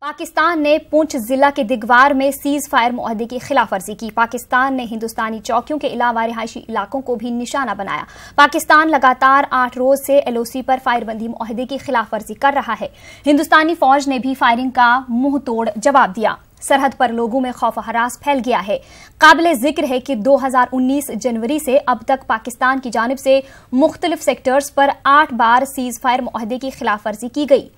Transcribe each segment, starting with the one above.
पाकिस्तान ने पुंछ जिला के दिगवार में सीज फायर मुआहदे की खिलाफवर्जी की। पाकिस्तान ने हिंदुस्तानी चौकियों के अलावा रिहायशी इलाकों को भी निशाना बनाया। पाकिस्तान लगातार 8 रोज से एलओसी पर फायरबंदी मुआहदे की खिलाफवर्जी कर रहा है। हिंदुस्तानी फौज ने भी फायरिंग का मुंह तोड़ जवाब दिया। सरहद पर लोगों में खौफ हरास फैल गया है। काबिले जिक्र है कि 2019 जनवरी से अब तक पाकिस्तान की जानिब से मुख्तलिफ सेक्टर्स पर 8 बार सीज फायर मुआहदे की खिलाफवर्जी की गई।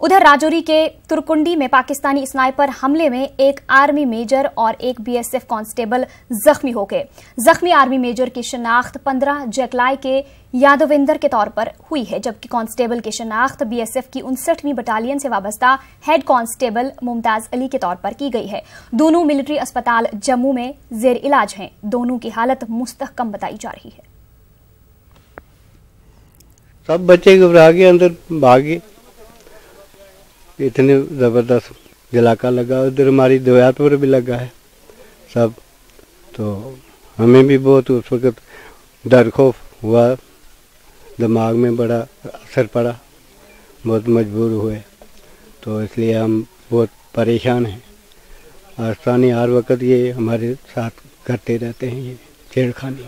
उधर राजौरी के तुरकुंडी में पाकिस्तानी स्नाइपर हमले में एक आर्मी मेजर और एक बीएसएफ कांस्टेबल जख्मी हो गए। जख्मी आर्मी मेजर की शनाख्त 15 जैकलाई के यादविंदर के तौर पर हुई है, जबकि कांस्टेबल की शनाख्त बीएसएफ की 59वीं बटालियन से वाबस्ता हेड कांस्टेबल मुमताज अली के तौर पर की गई है। दोनों मिलिट्री अस्पताल जम्मू में जेर इलाज हैं। दोनों की हालत मुस्तहकम बताई जा रही है। सब बच्चे घबरा के अंदर भागे। इतने जबरदस्त जलाका लगा, उधर हमारी दवात पर भी लगा है सब। तो हमें भी बहुत उस वक्त डर खौफ हुआ, दिमाग में बड़ा असर पड़ा, बहुत मजबूर हुए। तो इसलिए हम बहुत परेशान हैं। आसानी हर वक्त ये हमारे साथ करते रहते हैं, ये छेड़खानी।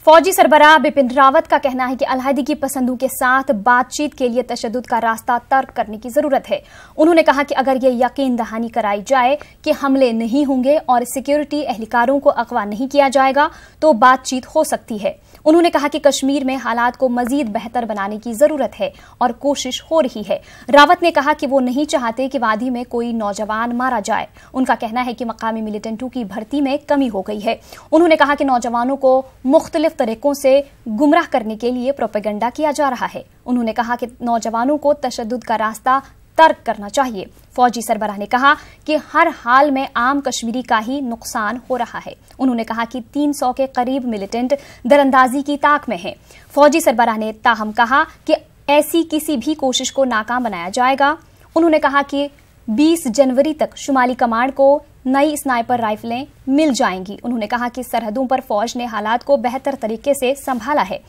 फौजी सरबराह बिपिन रावत का कहना है कि अलहदगी पसंदों के साथ बातचीत के लिए तशद्दुद का रास्ता तर्क करने की जरूरत है। उन्होंने कहा कि अगर ये यकीन दहानी कराई जाए कि हमले नहीं होंगे और सिक्योरिटी एहलकारों को अगवा नहीं किया जाएगा तो बातचीत हो सकती है। उन्होंने कहा कि कश्मीर में हालात को मजीद बेहतर बनाने की जरूरत है और कोशिश हो रही है। रावत ने कहा कि वो नहीं चाहते कि वादी में कोई नौजवान मारा जाए। उनका कहना है कि मकामी मिलिटेंटों की भर्ती में कमी हो गई है। उन्होंने कहा कि नौजवानों को मुख्तलिफ तरीकों से गुमराह करने के लिए प्रोपेगेंडा किया जा रहा है। उन्होंने कहा कि नौजवानों को तशद्दुद का रास्ता तर्क करना चाहिए। फौजी सरबराह ने कहा कि हर हाल में आम कश्मीरी का ही नुकसान हो रहा है। उन्होंने कहा कि 300 के करीब मिलिटेंट दरअंदाजी की ताक में हैं। फौजी सरबराह ने ताहम कहा कि ऐसी किसी भी कोशिश को नाकाम बनाया जाएगा। उन्होंने कहा कि 20 जनवरी तक शुमाली कमांड को नई स्नाइपर राइफलें मिल जाएंगी। उन्होंने कहा कि सरहदों पर फौज ने हालात को बेहतर तरीके से संभाला है।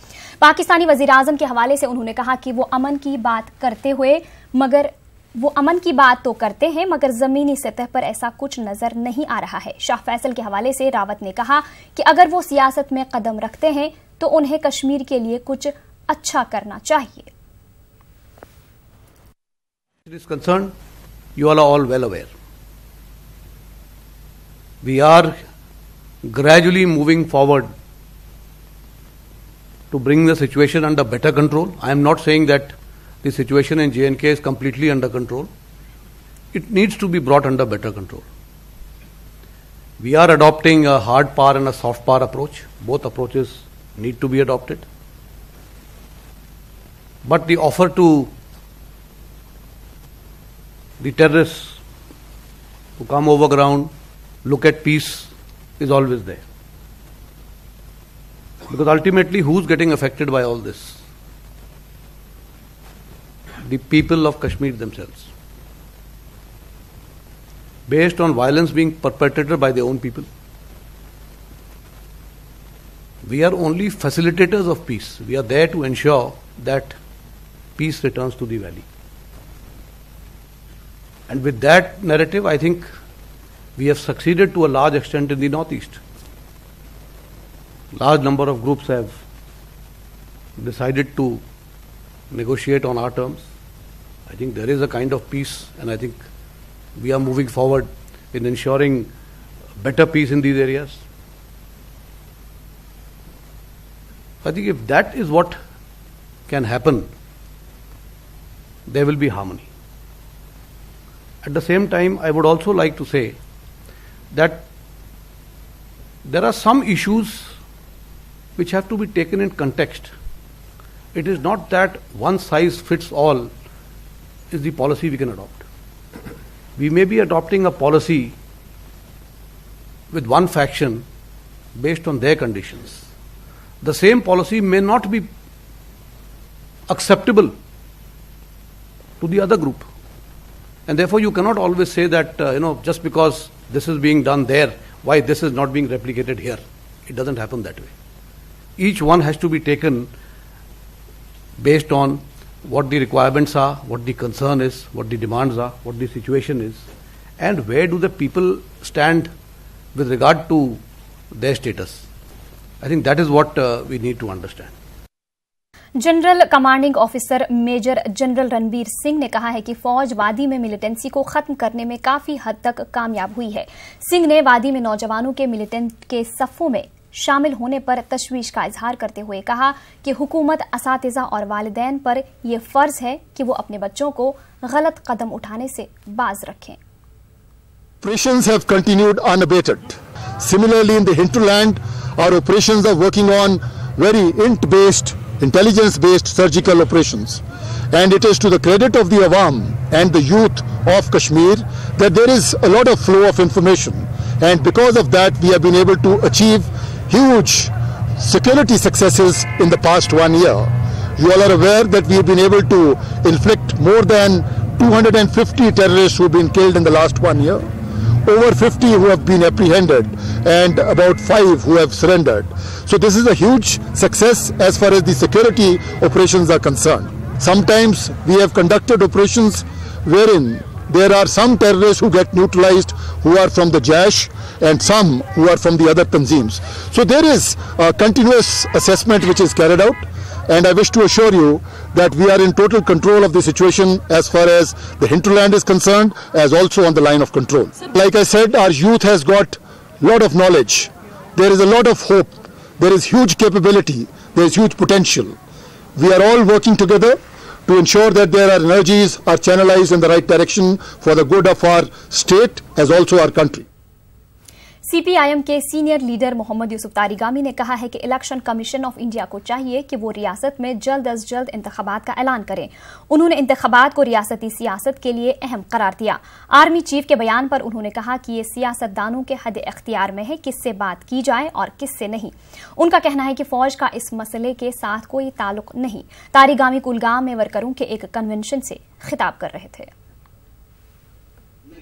पाकिस्तानी वजीर-आज़म के हवाले से उन्होंने कहा कि वो अमन की बात तो करते हैं मगर जमीनी सतह पर ऐसा कुछ नजर नहीं आ रहा है। शाह फैसल के हवाले से रावत ने कहा कि अगर वो सियासत में कदम रखते हैं तो उन्हें कश्मीर के लिए कुछ अच्छा करना चाहिए। You all are all well aware. We are gradually moving forward to bring the situation under better control. I am not saying that the situation in J&K is completely under control. It needs to be brought under better control. We are adopting a hard power and a soft power approach. Both approaches need to be adopted. But the offer to the terrorists who come over ground, look at peace, is always there. Because ultimately, who's getting affected by all this? The people of Kashmir themselves. Based on violence being perpetrated by their own people. We are only facilitators of peace. We are there to ensure that peace returns to the valley. And with that narrative, I think we have succeeded to a large extent in the northeast. Large number of groups have decided to negotiate on our terms. I think there is a kind of peace, and I think we are moving forward in ensuring better peace in these areas. I think if that is what can happen, there will be harmony. At the same time, I would also like to say that there are some issues which have to be taken in context. It is not that one size fits all is the policy we can adopt. We may be adopting a policy with one faction based on their conditions. The same policy may not be acceptable to the other group. And therefore, you cannot always say that, just because this is being done there, why this is not being replicated here. It doesn't happen that way. Each one has to be taken based on what the requirements are, what the concern is, what the demands are, what the situation is, and where do the people stand with regard to their status. I think that is what we need to understand. General commanding officer major general Ranbir Singh ने कहा है कि फौज वादी में militancy को खत्म करने में काफी हद तक कामयाब हुई है। सिंह ने वादी में नौजवानों के मिलिटेंट के सफ़ों में शामिल होने पर तशवीश का इजहार करते हुए कहा कि हुकूमत, असातिज़ा और वालिदैन पर यह फर्ज है कि वो अपने बच्चों को गलत कदम उठाने से बाज रखें। Operations have continued unabated. Similarly, in the hinterland, our operations are working on very int-based, intelligence-based surgical operations. And it is to the credit of the Awam and the youth of Kashmir that there is a lot of flow of information. And because of that, we have been able to achieve huge security successes in the past 1 year. You all are aware that we have been able to inflict more than 250 terrorists who have been killed in the last 1 year. Over 50 who have been apprehended and about 5 who have surrendered. So this is a huge success as far as the security operations are concerned. Sometimes we have conducted operations wherein there are some terrorists who get neutralized who are from the Jaish and some who are from the other tanzeems. So there is a continuous assessment which is carried out, and I wish to assure you that we are in total control of the situation as far as the hinterland is concerned, as also on the line of control. Like I said, our youth has got a lot of knowledge. There is a lot of hope. There is huge capability. There is huge potential. We are all working together to ensure that their energies are channelized in the right direction for the good of our state as also our country. CPIM के senior leader Mohammad Yusuf Tarigami ने कहा है कि election commission of India को चाहिए कि वो रियासत में जल्द अज जल्द इंतखाबात का ऐलान करें। उन्होंने इंतखाबात को रियासती सियासत के लिए अहम करार दिया। आर्मी चीफ के बयान पर उन्होंने कहा कि ये सियासतदानों के हद इख्तियार में है किससे बात की जाए और किससे नहीं। उनका कहना है कि फौज का इस मसले के साथ कोई ताल्लुक नहीं। तारिगामी कुलगाम में वर्करों के एक कन्वेंशन से खिताब कर रहे थे।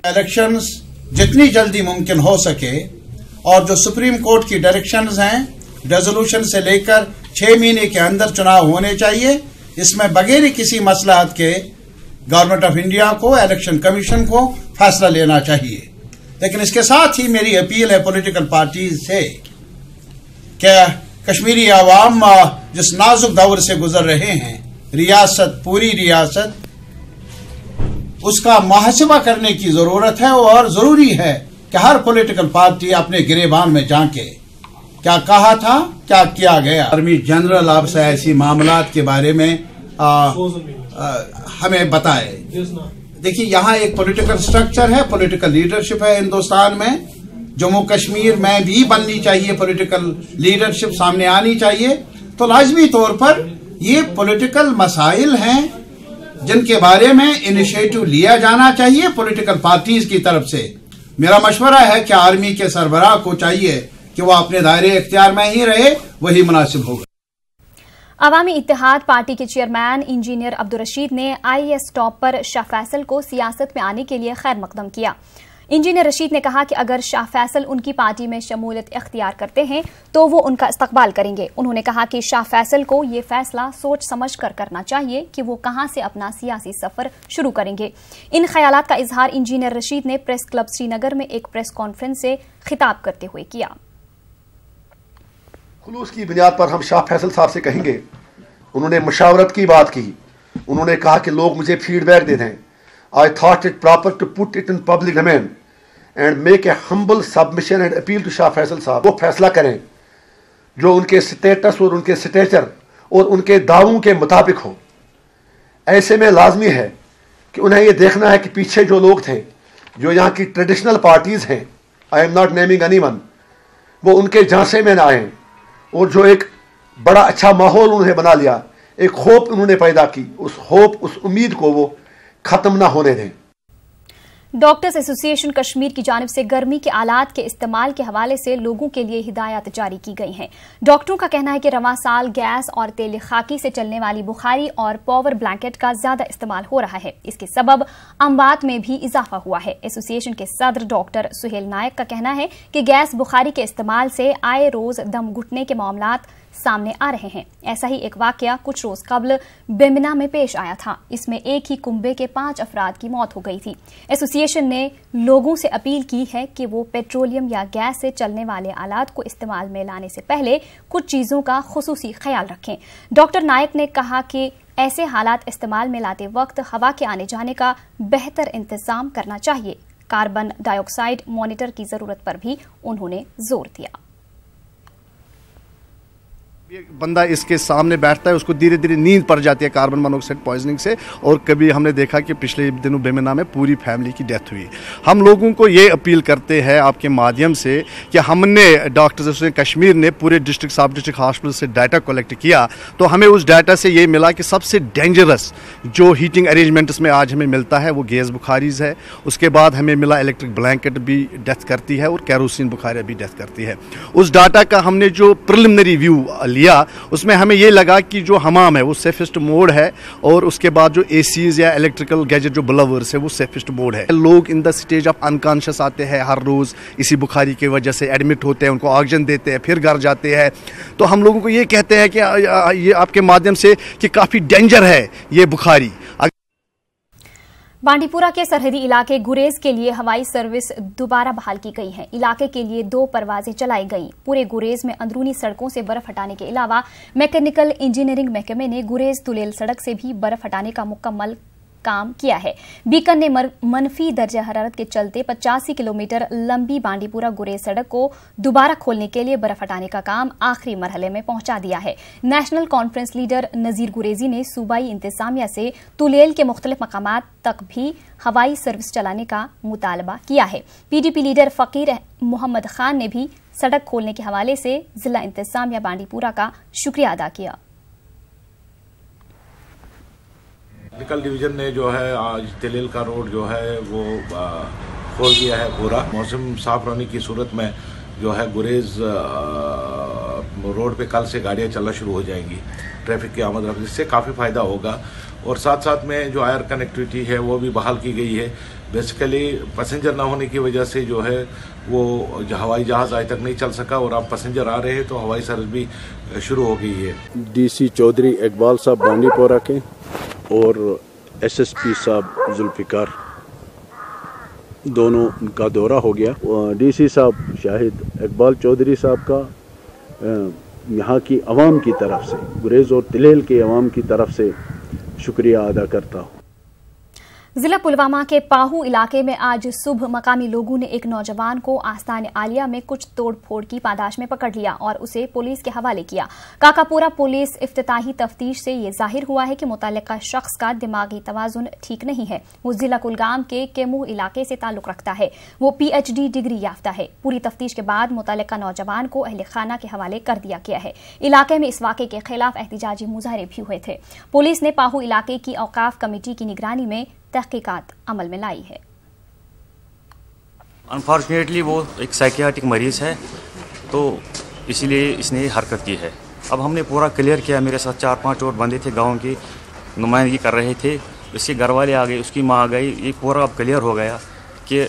इलेक्शंस जितनी जल्दी मुमकिन हो सके और जो सुप्रीम कोर्ट की डायरेक्शंस हैं, रेजोल्यूशन से लेकर 6 महीने के अंदर चुनाव होने चाहिए। इसमें बगैर किसी मसलहत के गवर्नमेंट ऑफ इंडिया को, इलेक्शन कमीशन को फैसला लेना चाहिए। लेकिन इसके साथ ही मेरी अपील है पॉलिटिकल पार्टीज से कि कश्मीरी आवाम जिस नाजुक दौर से गुजर रहे हैं, रियासत, पूरी रियासत, उसका मुहासबा करने की जरूरत है और जरूरी है कि हर पॉलिटिकल पार्टी अपने गिरेबान में झांके क्या कहा था, क्या किया गया। आर्मी जनरल आपसे ऐसी मामलात के बारे में हमें बताए। देखिए, यहाँ एक पॉलिटिकल स्ट्रक्चर है, पॉलिटिकल लीडरशिप है हिंदुस्तान में। जम्मू कश्मीर में भी बननी चाहिए, पॉलिटिकल लीडरशिप सामने आनी चाहिए। तो लाजमी तौर पर ये पॉलिटिकल मसाइल हैं जिनके बारे में इनिशिएटिव लिया जाना चाहिए पॉलिटिकल पार्टीज की तरफ से। मेरा मशवरा है कि आर्मी के सरबराह को चाहिए कि वो अपने दायरे इख्तियार में ही रहे, वही मुनासिब होगा। अवामी इत्तेहाद पार्टी के चेयरमैन इंजीनियर अब्दुल रशीद ने आईएएस टॉपर शाह फैसल को सियासत में आने के लिए खैर मकदम किया। इंजीनियर रशीद ने कहा कि अगर शाह फैसल उनकी पार्टी में शमूलियत इख्तियार करते हैं तो वो उनका इस्तकबाल करेंगे। उन्होंने कहा कि शाह फैसल को ये फैसला सोच समझ कर करना चाहिए कि वो कहां से अपना सियासी सफर शुरू करेंगे। इन ख्यालात का इजहार इंजीनियर रशीद ने प्रेस क्लब श्रीनगर में एक प्रेस कॉन्फ्रेंस से खिताब करते हुए किया। खुलूस की बुनियाद पर हम शाह फैसल साहब से कहेंगे, उन्होंने मुशावरत की बात की, उन्होंने कहा कि लोग मुझे फीडबैक दे दें। I thought it proper to put it in public domain and make a humble submission and appeal to Shah Faisal साहब वो फैसला करें जो उनके स्टेटस और उनके स्टेचर और उनके दावों के मुताबिक हो। ऐसे में लाजमी है कि उन्हें ये देखना है कि पीछे जो लोग थे, जो यहाँ की ट्रेडिशनल पार्टीज़ हैं, I am not naming anyone, वो उनके झांसे में ना आए और जो एक बड़ा अच्छा माहौल उन्हें बना लिया, एक होप उन्होंने पैदा की, उस होप, उस उम्मीद को वो खत्म ना होने दें। डॉक्टर्स एसोसिएशन कश्मीर की जानिब से गर्मी के आलात के इस्तेमाल के हवाले से लोगों के लिए हिदायत जारी की गई हैं। डॉक्टरों का कहना है कि रवां साल गैस और तेल खाकी से चलने वाली बुखारी और पावर ब्लैंकेट का ज्यादा इस्तेमाल हो रहा है। इसके सबब अमवात में भी इजाफा हुआ है। एसोसिएशन के सदर डॉक्टर सुहेल नायक का कहना है कि गैस बुखारी के इस्तेमाल से आए रोज दम घुटने के मामलात सामने आ रहे हैं। ऐसा ही एक वाकया कुछ रोज कबल बेमिना में पेश आया था। इसमें एक ही कुंबे के 5 अफराद की मौत हो गई थी। एसोसिएशन ने लोगों से अपील की है कि वो पेट्रोलियम या गैस से चलने वाले आलात को इस्तेमाल में लाने से पहले कुछ चीजों का खुसूसी ख्याल रखें। डॉक्टर नायक ने कहा कि ऐसे हालात इस्तेमाल में लाते वक्त हवा के आने जाने का बेहतर इंतजाम करना चाहिए। कार्बन डाइऑक्साइड मॉनिटर की जरूरत पर भी उन्होंने जोर दिया। बंदा इसके सामने बैठता है, उसको धीरे धीरे नींद पड़ जाती है कार्बन मोनोऑक्साइड पॉइजनिंग से। और कभी हमने देखा कि पिछले दिनों बेमिना में पूरी फैमिली की डेथ हुई। हम लोगों को ये अपील करते हैं आपके माध्यम से कि हमने डॉक्टर्स एसोसिएशन कश्मीर ने पूरे डिस्ट्रिक्ट सब डिस्ट्रिक्ट हॉस्पिटल से डाटा कलेक्ट किया, तो हमें उस डाटा से ये मिला कि सबसे डेंजरस जो हीटिंग अरेंजमेंट्स में आज हमें मिलता है वो गैस बुखारीज है। उसके बाद हमें मिला इलेक्ट्रिक ब्लैंकेट भी डेथ करती है और कैरोसिन बुखारियाँ भी डेथ करती है। उस डाटा का हमने जो प्रिलिमिनरी व्यू लिया उसमें हमें ये लगा कि जो हमाम है वो सेफेस्ट मोड है और उसके बाद जो एसीज या इलेक्ट्रिकल गैजेट जो ब्लोवर्स है वो सेफेस्ट मोड है। लोग in the stage of unconscious आते हैं हर रोज इसी बुखारी की वजह से एडमिट होते हैं, उनको ऑक्सीजन देते हैं, फिर घर जाते हैं। तो हम लोगों को ये कहते हैं कि ये आपके माध्यम से कि काफ़ी डेंजर है ये बुखारी। बांडीपुरा के सरहदी इलाके गुरेज के लिए हवाई सर्विस दोबारा बहाल की गई है। इलाके के लिए 2 परवाजें चलाई गईं। पूरे गुरेज में अंदरूनी सड़कों से बर्फ हटाने के अलावा मैकेनिकल इंजीनियरिंग महकमे ने गुरेज तुलेल सड़क से भी बर्फ हटाने का मुकम्मल काम किया है। बीकन ने मनफी दर्जा हरारत के चलते 85 किलोमीटर लंबी बांडीपुरा गुरेज सड़क को दोबारा खोलने के लिए बर्फ हटाने का काम आखिरी मरहले में पहुंचा दिया है। नेशनल कॉन्फ्रेंस लीडर नजीर गुरेजी ने सूबाई इंतजामिया से तुलेल के मुख्तलिफ मकामात तक भी हवाई सर्विस चलाने का मुतालबा किया है। पीडीपी लीडर फकीर मोहम्मद खान ने भी सड़क खोलने के हवाले से जिला इंतजामिया बांडीपुरा का शुक्रिया अदा किया। टेक्निकल डिवीजन ने जो है आज तिलेल का रोड जो है वो खोल दिया है पूरा। मौसम साफ रहने की सूरत में जो है गुरेज रोड पे कल से गाड़ियां चलना शुरू हो जाएंगी। ट्रैफिक की आमद रफ्त इससे काफ़ी फ़ायदा होगा। और साथ साथ में जो एयर कनेक्टिविटी है वो भी बहाल की गई है। बेसिकली पैसेंजर ना होने की वजह से जो है वो हवाई जहाज़ आज तक नहीं चल सका और अब पैसेंजर आ रहे हैं तो हवाई सर्विस भी शुरू हो गई है। डीसी चौधरी इकबाल साहब बांडीपोरा के और एसएसपी साहब जुल्फिकार दोनों का दौरा हो गया। डीसी साहब शाहिद इकबाल चौधरी साहब का यहाँ की आवाम की तरफ से, गुरेज और तिलेल के आवाम की तरफ से शुक्रिया अदा करता हूँ। जिला पुलवामा के पाहू इलाके में आज सुबह मकामी लोगों ने एक नौजवान को आस्तान आलिया में कुछ तोड़फोड़ की पादाश में पकड़ लिया और उसे पुलिस के हवाले किया। काकापुरा पुलिस इफ्तिताही तफ्तीश से ये जाहिर हुआ है कि मुतल्लिका शख्स का दिमागी तवाजुन ठीक नहीं है। वो जिला कुलगाम के केमू इलाके से ताल्लुक रखता है। वो PhD डिग्री याफ्ता है। पूरी तफ्तीश के बाद मुतल्लिका नौजवान को अहले खाना के हवाले कर दिया गया है। इलाके में इस वाक़े के खिलाफ एहतिजाजी मुजाहरे भी हुए थे। पुलिस ने पाहू इलाके की औकाफ कमेटी की निगरानी में तहकीकात अमल में लाई है। अनफॉर्चुनेटली वो एक साइकियाट्रिक मरीज़ है तो इसलिए इसने हरकत की है। अब हमने पूरा क्लियर किया। मेरे साथ 4-5 और बंदे थे, गांव की नुमाइंदगी कर रहे थे। इसके घर वाले आ गए, उसकी माँ आ गई। ये पूरा अब क्लियर हो गया कि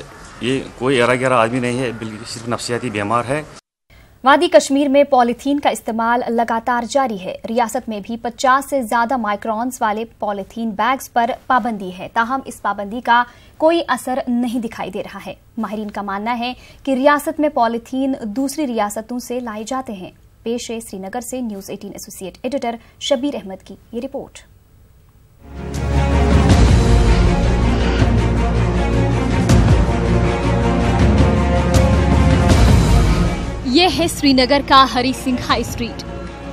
ये कोई एरा गिरा आदमी नहीं है, बल्कि सिर्फ नफ्सियाती बीमार है। वादी कश्मीर में पॉलीथीन का इस्तेमाल लगातार जारी है। रियासत में भी 50 से ज्यादा माइक्रॉन्स वाले पॉलीथीन बैग्स पर पाबंदी है। ताहम इस पाबंदी का कोई असर नहीं दिखाई दे रहा है। माहिरीन का मानना है कि रियासत में पॉलीथीन दूसरी रियासतों से लाए जाते हैं। पेश है श्रीनगर से news 18 associate editor Shabir Ahmad की ये रिपोर्ट। ये है श्रीनगर का हरी सिंह हाई स्ट्रीट।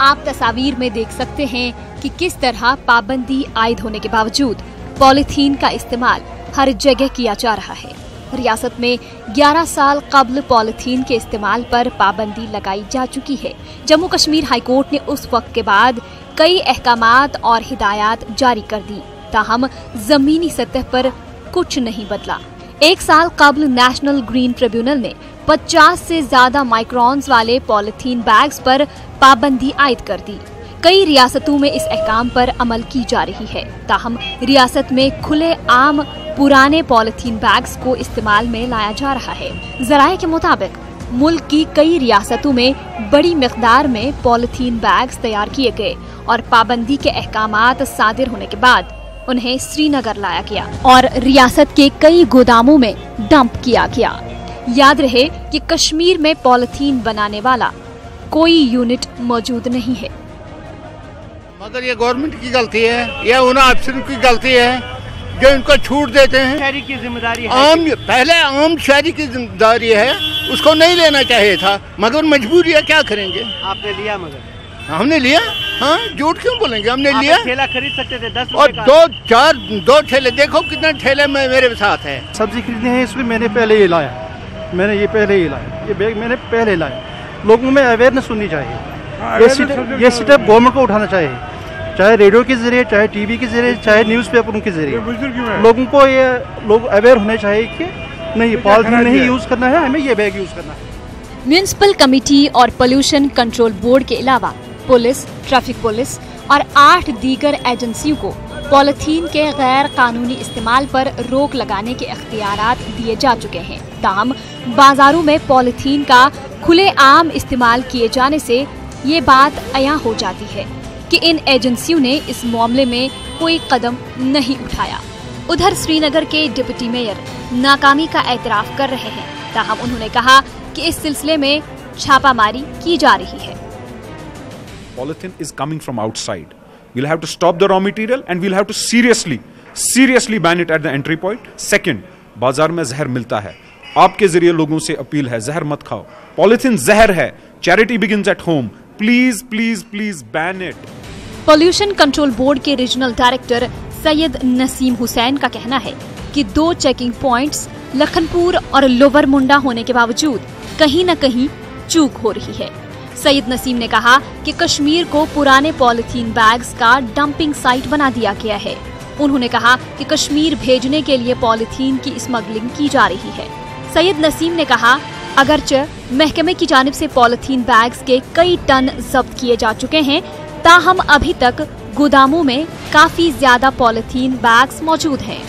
आप तस्वीर में देख सकते हैं कि किस तरह पाबंदी आयद होने के बावजूद पॉलीथीन का इस्तेमाल हर जगह किया जा रहा है। रियासत में 11 साल कबल पॉलीथीन के इस्तेमाल पर पाबंदी लगाई जा चुकी है। जम्मू कश्मीर हाईकोर्ट ने उस वक्त के बाद कई अहकामात और हिदायत जारी कर दी, ताहम जमीनी सतह पर कुछ नहीं बदला। 1 साल कबल नेशनल ग्रीन ट्रिब्यूनल ने 50 से ज्यादा माइक्रॉन्स वाले पॉलीथीन बैग्स पर पाबंदी आयद कर दी। कई रियासतों में इस अहकाम पर अमल की जा रही है, ताहम रियासत में खुले आम पुराने पॉलीथीन बैग्स को इस्तेमाल में लाया जा रहा है। जराये के मुताबिक मुल्क की कई रियासतों में बड़ी मिकदार में पॉलिथीन बैग्स तैयार किए गए और पाबंदी के अहकामात सादिर होने के बाद उन्हें श्रीनगर लाया गया और रियासत के कई गोदामों में डंप किया गया। याद रहे कि कश्मीर में पॉलिथीन बनाने वाला कोई यूनिट मौजूद नहीं है। मगर ये गवर्नमेंट की गलती है या उन अफसरों की गलती है जो इनको छूट देते हैं। शहरी की जिम्मेदारी है, पहले आम शहरी की जिम्मेदारी है, उसको नहीं लेना चाहिए था मगर मजबूरी है, क्या करेंगे। आपने लिया मगर हमने लिया, हाँ झूठ क्यों बोलेंगे, हमने लिया। ठेला खरीद सकते थे 10 और 2 ठेले, देखो कितने ठेले में मेरे साथ है। सब्जी खरीदने हैं इसलिए मैंने पहले ये लाया, ये बैग मैंने पहले लाया। लोगों में अवेयरनेस होनी चाहिए, ये स्टेप गवर्नमेंट को उठाना चाहिए, चाहे रेडियो के जरिए, चाहे टीवी के जरिए, चाहे न्यूज़पेपर के जरिए। लोगों को ये लोग अवेयर होने चाहिए कि नहीं पॉलिथीन नहीं यूज करना है, हमें ये बैग यूज करना है। म्युनिसिपल कमेटी और पोल्यूशन कंट्रोल बोर्ड के अलावा पुलिस, ट्रैफिक पुलिस और 8 दीगर एजेंसियों को पॉलिथीन के गैर कानूनी इस्तेमाल पर रोक लगाने के इख्तियारात दिए जा चुके हैं। ताहम बाजारों में पॉलिथीन का खुलेआम इस्तेमाल किए जाने से ये बात अयां हो जाती है कि इन एजेंसियों ने इस मामले में कोई कदम नहीं उठाया। उधर श्रीनगर के डिप्टी मेयर नाकामी का एतराफ कर रहे हैं। ताहम उन्होंने कहा कि इस सिलसिले में छापामारी की जा रही है। Polythene is coming from outside. We'll have to stop the raw material and we'll have to seriously ban it at the entry point. Second, बाजार में जहर मिलता है, आपके जरिए लोगों से अपील है जहर मत खाओ, पॉलिथीन जहर है, charity begins at home, please ban it. Pollution control board के रीजनल डायरेक्टर सैयद नसीम हुसैन का कहना है कि 2 चेकिंग पॉइंट्स लखनपुर और लोअर मुंडा होने के बावजूद कहीं न कहीं चूक हो रही है। सैयद नसीम ने कहा कि कश्मीर को पुराने पॉलिथीन बैग्स का डंपिंग साइट बना दिया गया है। उन्होंने कहा कि कश्मीर भेजने के लिए पॉलिथीन की स्मगलिंग की जा रही है। सैयद नसीम ने कहा अगरचे महकमे की जानिब से पॉलिथीन बैग्स के कई टन जब्त किए जा चुके हैं, ताहम अभी तक गोदामों में काफी ज्यादा पॉलिथीन बैग्स मौजूद हैं।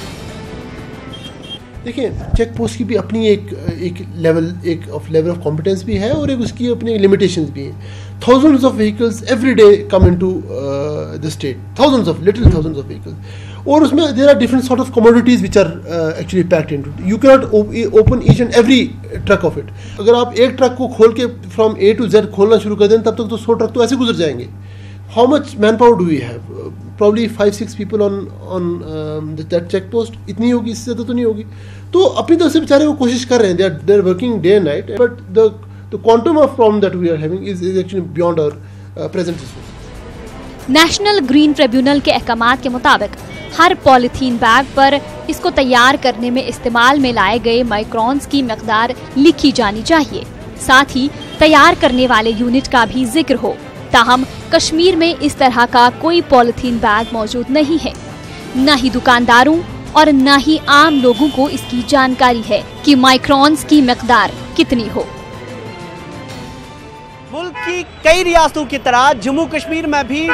देखिए, चेक पोस्ट की भी अपनी एक लेवल ऑफ कॉम्पिटेंस भी है और एक उसकी अपनी लिमिटेशंस भी हैं। Thousands of vehicles every day come into the state, thousands of vehicles, और उसमें there are different sort of commodities which are actually packed into it. You cannot open each and every truck of it. अगर आप एक truck को खोल के from A to Z खोलना शुरू कर दें तब तक तो 100 ट्रक तो ऐसे गुजर जाएंगे। How much manpower do we have? Probably 5-6 people on that check post. इतनी होगी, इससे ज़्यादा तो नहीं होगी। तो अपनी तरफ से बेचारे वो कोशिश कर रहे हैं, they are working day and night, but the quantum of problem that we are having is actually beyond our present resources. National green tribunal के अहकामात के मुताबिक हर पॉलिथीन बैग पर इसको तैयार करने में इस्तेमाल में लाए गए माइक्रॉन्स की मिकदार लिखी जानी चाहिए। साथ ही तैयार करने वाले यूनिट का भी जिक्र हो। ताहम कश्मीर में इस तरह का कोई पॉलिथीन बैग मौजूद नहीं है। न ही दुकानदारों और न ही आम लोगों को इसकी जानकारी है कि माइक्रॉन्स की मिकदार कितनी हो। मुल्क की कई रियासतों की तरह जम्मू कश्मीर में भी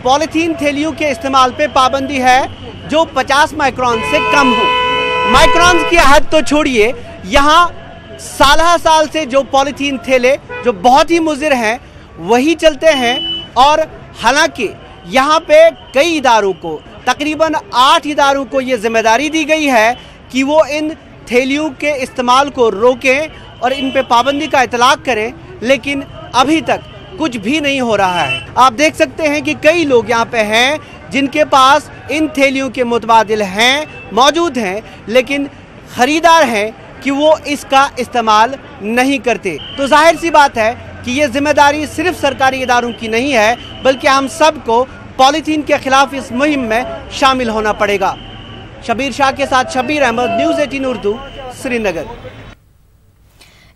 पॉलिथीन थैलियों के इस्तेमाल पे पाबंदी है जो 50 माइक्रॉन से कम हो। माइक्रॉन की हद तो छोड़िए, यहाँ साल से जो पॉलिथीन थैले जो बहुत ही मुज़िर हैं वही चलते हैं। और हालांकि यहाँ पे कई इदारों को, तकरीबन 8 इदारों को ये जिम्मेदारी दी गई है कि वो इन थैलियों के इस्तेमाल को रोकें और इन पे पाबंदी का इतलाक करें, लेकिन अभी तक कुछ भी नहीं हो रहा है। आप देख सकते हैं कि कई लोग यहाँ पे हैं जिनके पास इन थैलियों के मुतबादिल हैं, मौजूद हैं, लेकिन ख़रीदार हैं कि वो इसका इस्तेमाल नहीं करते। तो जाहिर सी बात है कि ये जिम्मेदारी सिर्फ सरकारी इदारों की नहीं है, बल्कि हम सबको पॉलीथीन के खिलाफ इस मुहिम में शामिल होना पड़ेगा। शबीर शाह के साथ शबीर अहमद, न्यूज़ 18 उर्दू, श्रीनगर।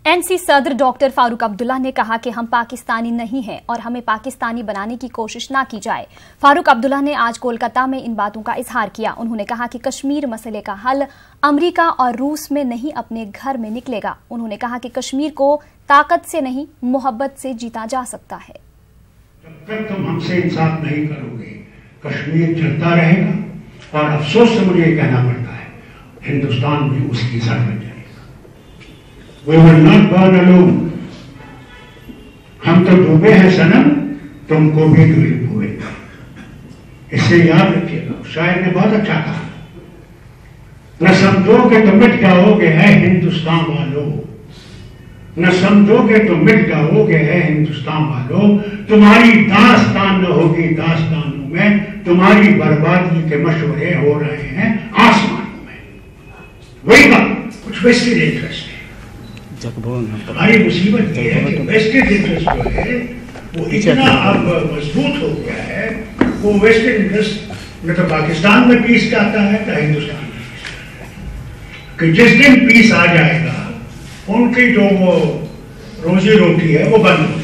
एनसी सदर डॉक्टर फारूक अब्दुल्ला ने कहा कि हम पाकिस्तानी नहीं हैं और हमें पाकिस्तानी बनाने की कोशिश ना की जाए। फारूक अब्दुल्ला ने आज कोलकाता में इन बातों का इजहार किया। उन्होंने कहा कि कश्मीर मसले का हल अमेरिका और रूस में नहीं अपने घर में निकलेगा। उन्होंने कहा कि कश्मीर को ताकत से नहीं मोहब्बत से जीता जा सकता है। जब तक तुम हमसे इंसाफ नहीं करोगे कश्मीर चलता रहेगा और अफसोस से मुझे कहना पड़ता है हिंदुस्तान भी उसकी जड़ बन जाएगा। We will not burn alone. हम तो डूबे हैं सनम, तुमको भी डूबेगा। इससे याद रखिएगा, शायर ने बहुत अच्छा कहा, न समझोगे तो मिट जाओगे है हिंदुस्तान वालों, न समझोगे तो मिट जाओगे है हिंदुस्तान वालों, तुम्हारी दास्तान न होगी दास्तानों में, तुम्हारी बर्बादी के मशवरे हो रहे हैं आसमानों में। वही बात, कुछ वेस्टेड इंटरेस्ट है। हमारी मुसीबत ये है कि वेस्टेड इंटरेस्ट जो है वो इतना अब मजबूत हो गया है, वो वेस्टेड इंटरेस्ट न तो पाकिस्तान में पीस चाहता है तो हिंदुस्तान में कि जिस दिन पीस आ जाएगा उनकी जो वो रोजी रोटी है वो बंद हो